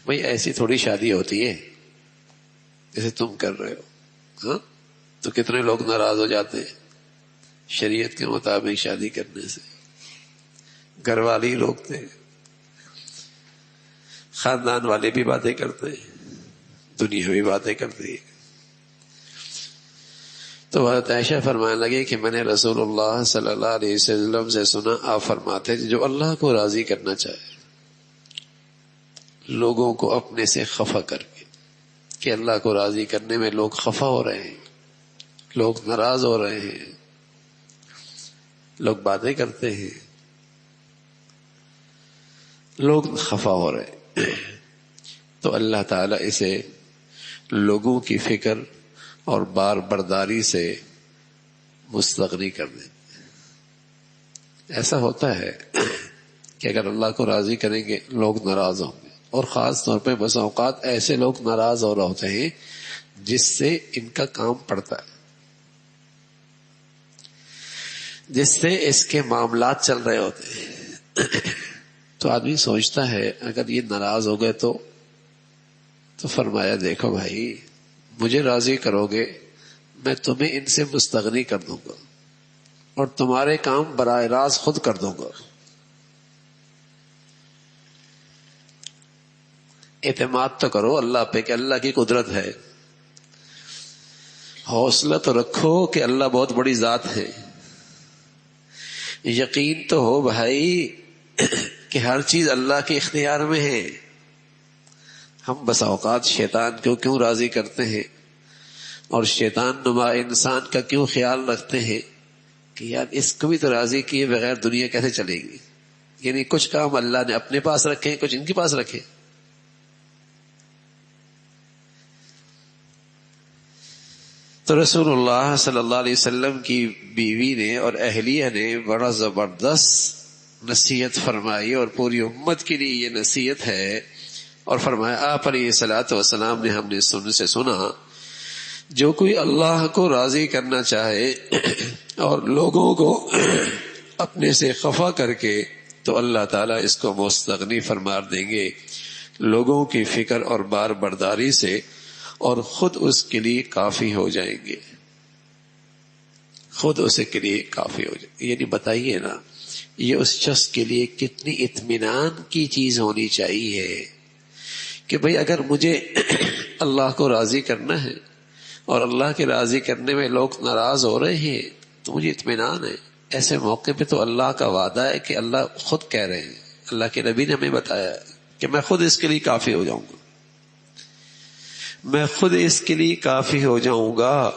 بھئی ایسی تھوڑی شادی ہوتی ہے جیسے تم کر رہے ہو. ہاں تو کتنے لوگ ناراض ہو جاتے ہیں شریعت کے مطابق شادی کرنے سے. گھر والے ہی روکتے ہیں, خاندان والے بھی باتیں کرتے ہیں, دنیا بھی باتیں کرتی ہے. تو حضرت عائشہ فرمانے لگے کہ میں نے رسول اللہ صلی اللہ علیہ وسلم سے سنا, آپ فرماتے ہیں جو اللہ کو راضی کرنا چاہے لوگوں کو اپنے سے خفا کر کے, کہ اللہ کو راضی کرنے میں لوگ خفا ہو رہے ہیں, لوگ ناراض ہو رہے ہیں, لوگ باتیں کرتے ہیں, لوگ خفا ہو رہے ہیں, تو اللہ تعالیٰ اسے لوگوں کی فکر اور بار برداری سے مستغنی کر دیں. ایسا ہوتا ہے کہ اگر اللہ کو راضی کریں گے لوگ ناراض ہوں گے, اور خاص طور پہ بس اوقات ایسے لوگ ناراض ہو رہے ہوتے ہیں جس سے ان کا کام پڑتا ہے, جس سے اس کے معاملات چل رہے ہوتے ہیں. تو آدمی سوچتا ہے اگر یہ ناراض ہو گئے تو فرمایا دیکھو بھائی مجھے راضی کرو گے میں تمہیں ان سے مستغنی کر دوں گا اور تمہارے کام براہ راست خود کر دوں گا. اعتماد تو کرو اللہ پہ کہ اللہ کی قدرت ہے, حوصلہ تو رکھو کہ اللہ بہت بڑی ذات ہے, یقین تو ہو بھائی کہ ہر چیز اللہ کے اختیار میں ہے. ہم بسا اوقات شیطان کو کیوں راضی کرتے ہیں اور شیطان نما انسان کا کیوں خیال رکھتے ہیں کہ یار اس کو بھی تو راضی کیے بغیر دنیا کیسے چلے گی. یعنی کچھ کام اللہ نے اپنے پاس رکھے, کچھ ان کے پاس رکھے. تو رسول اللہ صلی اللہ علیہ وسلم کی بیوی نے اور اہلیہ نے بڑا زبردست نصیحت فرمائی, اور پوری امت کے لیے یہ نصیحت ہے. اور فرمایا آپ علیہ الصلوۃ والسلام نے ہم نے سے سنا جو کوئی اللہ کو راضی کرنا چاہے اور لوگوں کو اپنے سے خفا کر کے تو اللہ تعالیٰ اس کو مستغنی فرما دیں گے لوگوں کی فکر اور بار برداری سے, اور خود اس کے لیے کافی ہو جائیں گے, خود اس کے لیے کافی ہو جائیں گے. یعنی بتائیے نا یہ اس شخص کے لیے کتنی اطمینان کی چیز ہونی چاہیے کہ بھئی اگر مجھے اللہ کو راضی کرنا ہے اور اللہ کے راضی کرنے میں لوگ ناراض ہو رہے ہیں تو مجھے اطمینان ہے. ایسے موقع پہ تو اللہ کا وعدہ ہے کہ اللہ خود کہہ رہے ہیں, اللہ کے نبی نے ہمیں بتایا کہ میں خود اس کے لیے کافی ہو جاؤں گا, میں خود اس کے لیے کافی ہو جاؤں گا.